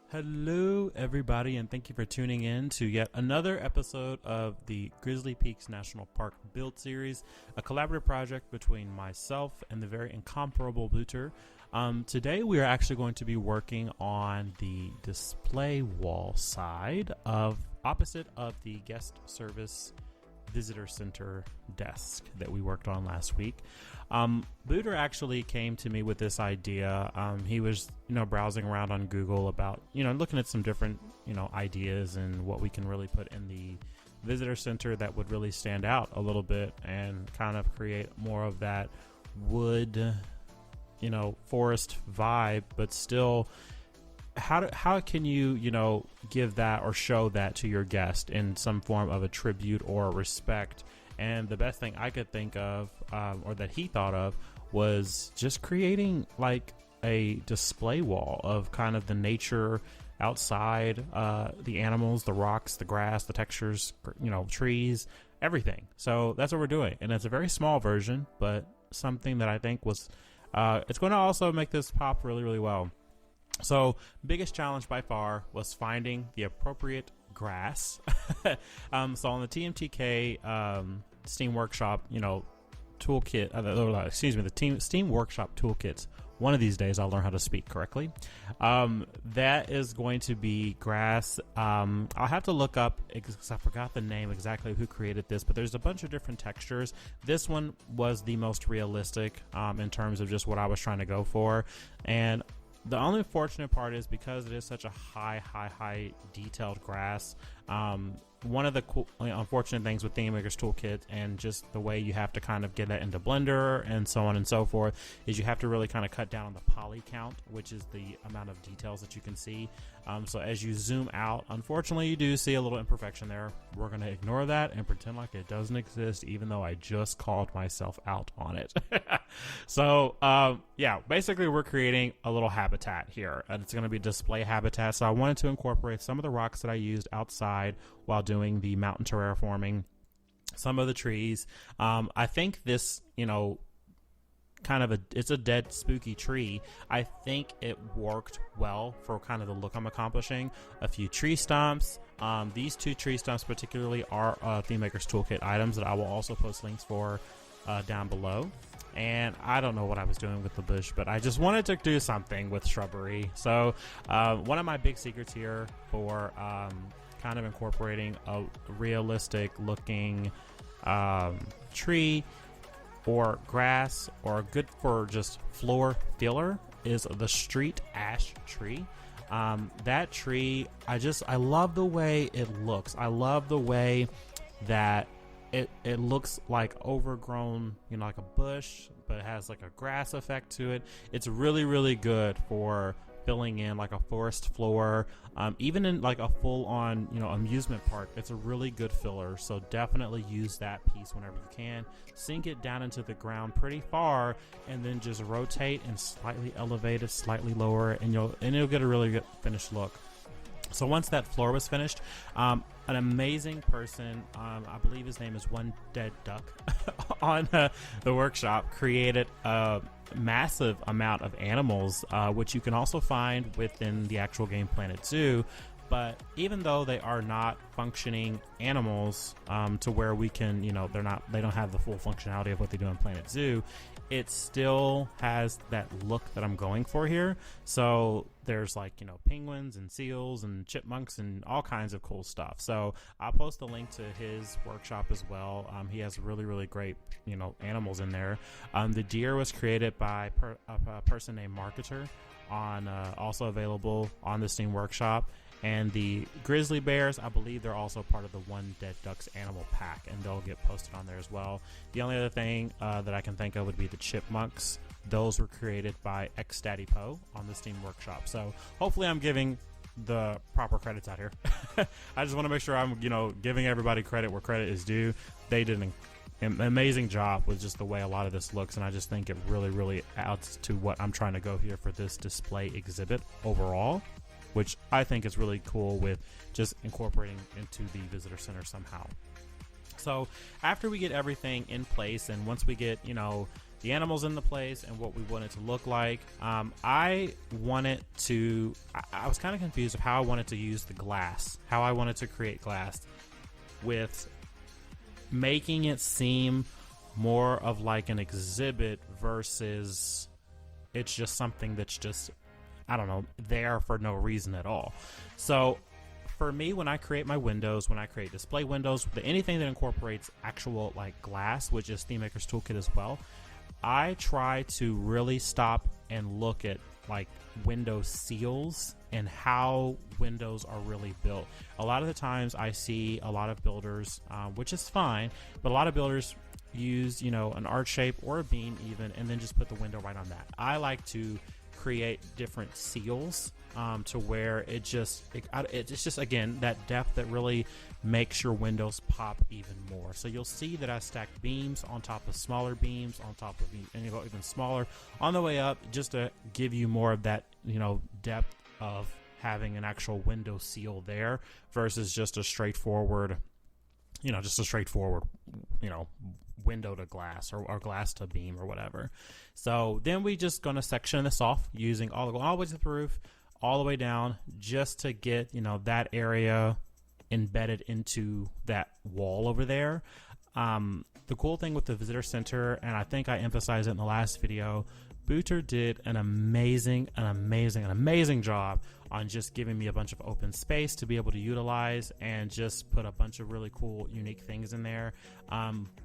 Hello, everybody, and thank you for tuning in to yet another episode of the Grizzly Peaks National Park Build Series, a collaborative project between myself and the very incomparable Booter. Today, we are actually going to be working on the display wall side opposite of the guest service visitor center desk that we worked on last week. Booter actually came to me with this idea. He was, browsing around on Google about, looking at some different, ideas and what we can really put in the visitor center that would really stand out a little bit and kind of create more of that wood, forest vibe, but still how can you give that or show that to your guest in some form of a tribute or respect? And the best thing I could think of, or that he thought of, was just creating like a display wall of kind of the nature outside, the animals, the rocks, the grass, the textures, trees, everything. So that's what we're doing, and it's a very small version, but something that I think was it's going to also make this pop really, really well. So biggest challenge by far was finding the appropriate grass. So on the TMTK Steam Workshop, toolkit, the Steam Workshop toolkits. One of these days I'll learn how to speak correctly. That is going to be grass. I'll have to look up, because I forgot the name exactly who created this, but there's a bunch of different textures. This one was the most realistic in terms of just what I was trying to go for. And the only unfortunate part is because it is such a high detailed grass. One of the unfortunate things with ThemeMaker's Toolkit and just the way you have to kind of get that into Blender and so on and so forth is you have to really kind of cut down on the poly count, which is the amount of details that you can see. So as you zoom out, unfortunately, you do see a little imperfection there. We're going to ignore that and pretend like it doesn't exist, even though I just called myself out on it. So, basically we're creating a little habitat here, and it's going to be display habitat. So I wanted to incorporate some of the rocks that I used outside while doing the mountain terraforming, some of the trees. I think this, it's a dead spooky tree. I think it worked well for kind of the look I'm accomplishing. A few tree stumps. These two tree stumps particularly are ThemeMaker's Toolkit items that I will also post links for down below. And I don't know what I was doing with the bush, but I just wanted to do something with shrubbery. So one of my big secrets here for kind of incorporating a realistic looking tree or grass, or good for just floor filler, is the street ash tree. That tree, I love the way it looks. I love the way that it looks like overgrown, like a bush, but it has like a grass effect to it. It's really, really good for filling in like a forest floor, even in like a full-on amusement park. It's a really good filler, so definitely use that piece whenever you can. Sink it down into the ground pretty far, and then just rotate and slightly elevate it, slightly lower, and it'll get a really good finished look. So once that floor was finished, an amazing person, I believe his name is One Dead Duck, on the workshop, created a massive amount of animals, which you can also find within the actual game Planet Zoo. But even though they are not functioning animals, to where we can, they don't have the full functionality of what they do in Planet Zoo, it still has that look that I'm going for here. So there's like, penguins and seals and chipmunks and all kinds of cool stuff. So I'll post a link to his workshop as well. He has really, really great, animals in there. The deer was created by a person named Marketer, also available on the Steam Workshop. And the grizzly bears, I believe they're also part of the One Dead Ducks animal pack, and they'll get posted on there as well. The only other thing that I can think of would be the chipmunks. Those were created by xDaddyPo on the Steam Workshop. So hopefully I'm giving the proper credits out here. I just want to make sure I'm, giving everybody credit where credit is due. They did an amazing job with just the way a lot of this looks, and I just think it really, really adds to what I'm trying to go here for this display exhibit overall, which I think is really cool with just incorporating into the visitor center somehow. So after we get everything in place, and once we get, the animals in the place and what we want it to look like. I was kind of confused of how I wanted to use the glass, how I wanted to create glass with making it seem more of like an exhibit versus it's just something that's just, I don't know, there for no reason at all. So for me, when I create my windows, when I create display windows, anything that incorporates actual like glass, which is ThemeMaker's Toolkit as well, I try to really stop and look at like window seals and how windows are really built. A lot of the times I see a lot of builders, which is fine, but a lot of builders use, you know, an arch shape or a beam even, and then just put the window right on that. I like to create different seals to where it's just again that depth that really makes your windows pop even more. So you'll see that I stacked beams on top of smaller beams on top of, and you go even smaller on the way up, just to give you more of that, you know, depth of having an actual window seal there versus just a straightforward, you know, window to glass or glass to beam or whatever. So then we just gonna section this off using all the way to the roof, all the way down, just to get, you know, that area embedded into that wall over there. The cool thing with the visitor center, and I think I emphasized it in the last video, Booter did an amazing job on just giving me a bunch of open space to be able to utilize and just put a bunch of really cool, unique things in there,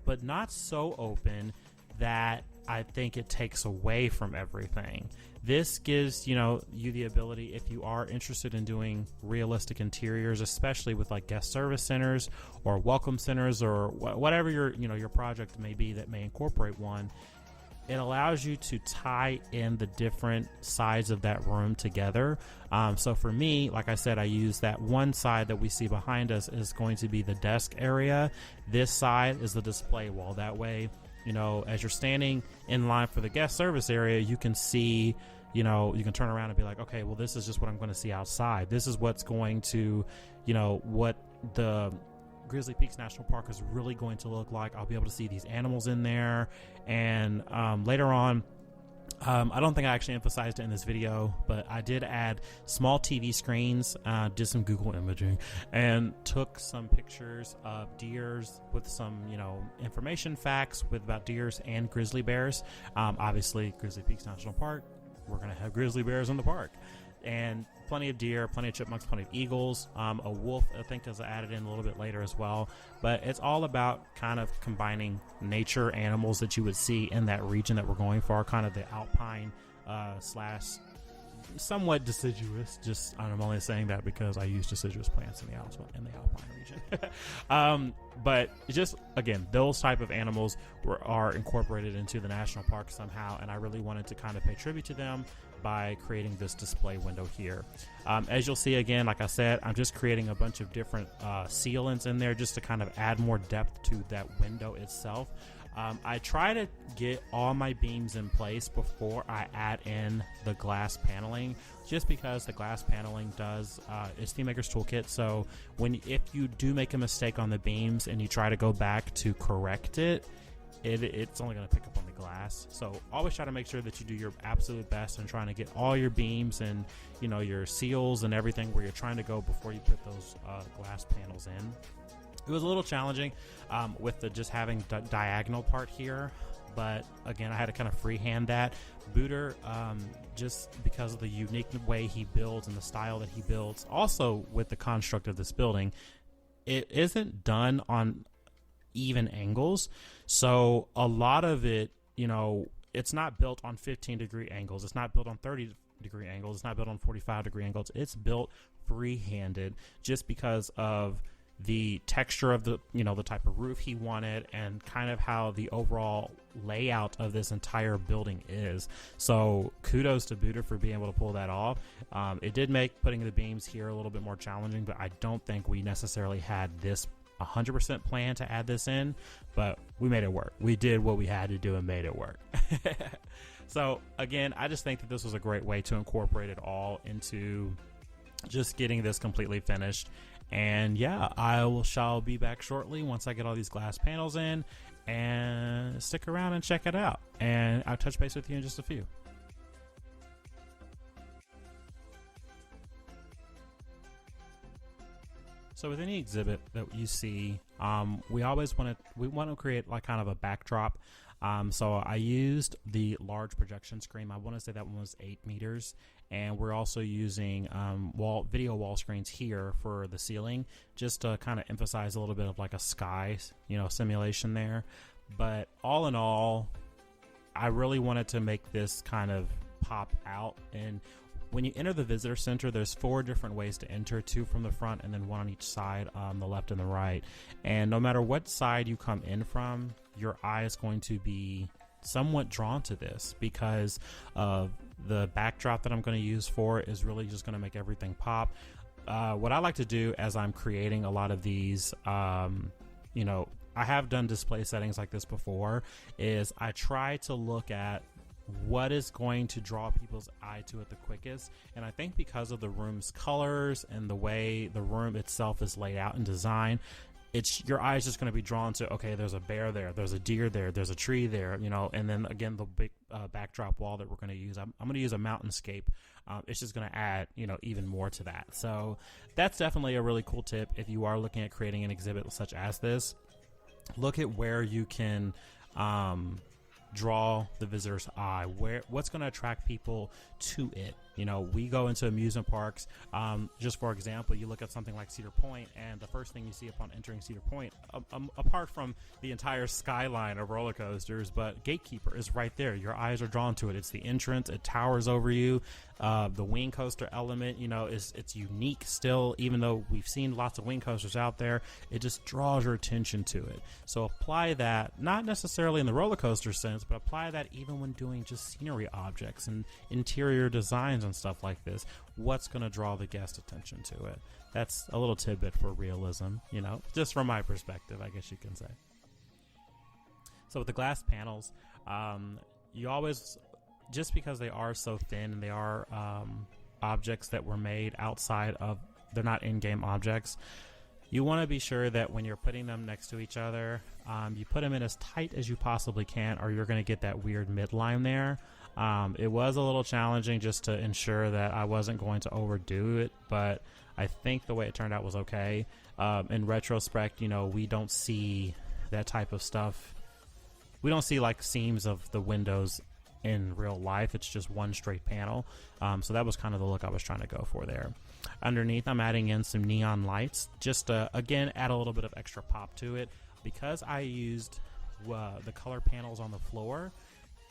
but not so open that I think it takes away from everything. This gives, you know, you the ability, if you are interested in doing realistic interiors, especially with like guest service centers or welcome centers or whatever your project may be that may incorporate one, it allows you to tie in the different sides of that room together. So for me, like I said, I use that one side that we see behind us is going to be the desk area. This side is the display wall. That way, you know, as you're standing in line for the guest service area, you can see, you know, you can turn around and be like, okay, well, this is just what I'm going to see outside. This is what's going to, you know, what the Grizzly Peaks National Park is really going to look like. I'll be able to see these animals in there. And later on, I don't think I actually emphasized it in this video, but I did add small TV screens, did some Google imaging, and took some pictures of deers with some, you know, information facts about deers and grizzly bears. Obviously, Grizzly Peaks National Park, we're going to have grizzly bears in the park. And plenty of deer, plenty of chipmunks, plenty of eagles. A wolf, I think, is added in a little bit later as well. But it's all about kind of combining nature animals that you would see in that region that we're going for, kind of the alpine slash somewhat deciduous. Just, I'm only saying that because I use deciduous plants in the alpine region. But just, again, those type of animals are incorporated into the national park somehow, and I really wanted to kind of pay tribute to them by creating this display window here. As you'll see, again, like I said, I'm just creating a bunch of different sealants in there just to kind of add more depth to that window itself. I try to get all my beams in place before I add in the glass paneling, just because the glass paneling does, it's ThemeMaker's Toolkit, so if you do make a mistake on the beams and you try to go back to correct it, it's only going to pick up on the glass. So always try to make sure that you do your absolute best in trying to get all your beams and, you know, your seals and everything where you're trying to go before you put those glass panels in. It was a little challenging with the just having diagonal part here, but again, I had to kind of freehand that. Booter, just because of the unique way he builds and the style that he builds, also with the construct of this building, it isn't done on even angles. So a lot of it, you know, it's not built on 15-degree angles. It's not built on 30-degree angles. It's not built on 45-degree angles. It's built free-handed just because of the texture of the, you know, the type of roof he wanted and kind of how the overall layout of this entire building is. So kudos to Booter for being able to pull that off. It did make putting the beams here a little bit more challenging, but I don't think we necessarily had this 100% plan to add this in, but we made it work. We did what we had to do and made it work. So again, I just think that this was a great way to incorporate it all into just getting this completely finished. And yeah, shall be back shortly once I get all these glass panels in and stick around and check it out. And I'll touch base with you in just a few. So with any exhibit that you see, we want to create like kind of a backdrop. So I used the large projection screen. I want to say that one was 8 meters, and we're also using video wall screens here for the ceiling, just to kind of emphasize a little bit of like a sky, simulation there. But all in all, I really wanted to make this kind of pop out. And when you enter the visitor center, there's 4 different ways to enter, 2 from the front and then 1 on each side, the left and the right. And no matter what side you come in from, your eye is going to be somewhat drawn to this, because the backdrop that I'm going to use for it is really just going to make everything pop. What I like to do as I'm creating a lot of these, I have done display settings like this before, is I try to look at what is going to draw people's eye to it the quickest. And I think because of the room's colors and the way the room itself is laid out and designed, your eye is just going to be drawn to, okay, there's a bear there, there's a deer there, there's a tree there, and then again, the big backdrop wall that we're going to use, I'm going to use a mountainscape. It's just going to add, even more to that. So that's definitely a really cool tip. If you are looking at creating an exhibit such as this, look at where you can, draw the visitor's eye, what's going to attract people to it. We go into amusement parks, just for example, you look at something like Cedar Point, and the first thing you see upon entering Cedar Point, apart from the entire skyline of roller coasters, but Gatekeeper is right there. Your eyes are drawn to it. It's the entrance. It towers over you. The wing coaster element, it's unique still, even though we've seen lots of wing coasters out there. It just draws your attention to it. So apply that, not necessarily in the roller coaster sense, but apply that even when doing just scenery objects and interior designs and stuff like this. What's going to draw the guest attention to it? That's a little tidbit for realism, just from my perspective, I guess you can say. So with the glass panels, you always, just because they are so thin and they are objects that were made outside of, they're not in-game objects, you want to be sure that when you're putting them next to each other, you put them in as tight as you possibly can, or you're going to get that weird midline there. It was a little challenging just to ensure that I wasn't going to overdo it, but I think the way it turned out was okay. In retrospect, we don't see that type of stuff. We don't see like seams of the windows in real life. It's just one straight panel. So that was kind of the look I was trying to go for there. Underneath, I'm adding in some neon lights, just to, again, add a little bit of extra pop to it. Because I used the color panels on the floor,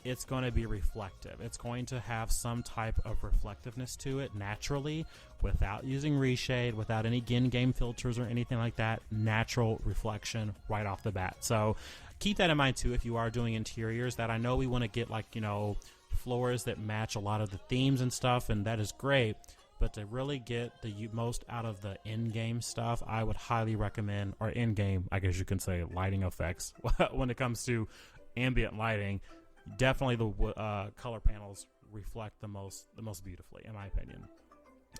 it's going to be reflective. It's going to have some type of reflectiveness to it naturally, without using reshade, without any in-game filters or anything like that. Natural reflection right off the bat. So keep that in mind too if you are doing interiors. That I know we want to get like, floors that match a lot of the themes and stuff, and that is great. But to really get the most out of the in-game stuff, I would highly recommend, or in-game, I guess you can say, lighting effects. When it comes to ambient lighting, definitely the color panels reflect the most beautifully, in my opinion.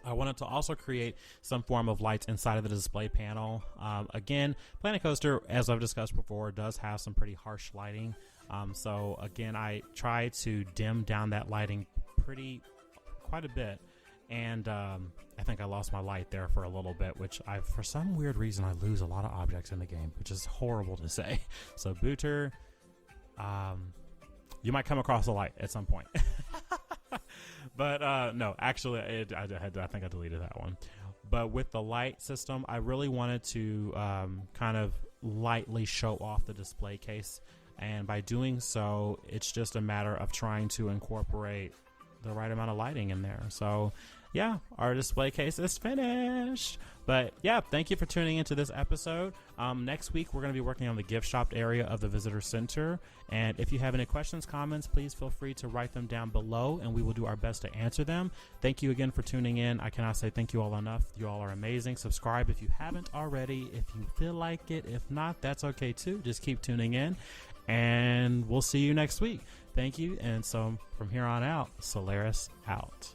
I wanted to also create some form of lights inside of the display panel. Again, Planet Coaster, as I've discussed before, does have some pretty harsh lighting. So again, I try to dim down that lighting quite a bit. And I think I lost my light there for a little bit, which for some weird reason, I lose a lot of objects in the game, which is horrible to say. So Booter, you might come across a light at some point. But no, actually, I think I deleted that one. But with the light system, I really wanted to kind of lightly show off the display case. And by doing so, it's just a matter of trying to incorporate the right amount of lighting in there. So yeah, our display case is finished. But yeah, thank you for tuning into this episode. Next week, we're going to be working on the gift shop area of the visitor center. And if you have any questions, comments, please feel free to write them down below, and we will do our best to answer them. Thank you again for tuning in. I cannot say thank you all enough. You all are amazing. Subscribe if you haven't already, if you feel like it. If not, that's okay too. Just keep tuning in, and we'll see you next week. Thank you. And so from here on out, Solaris out.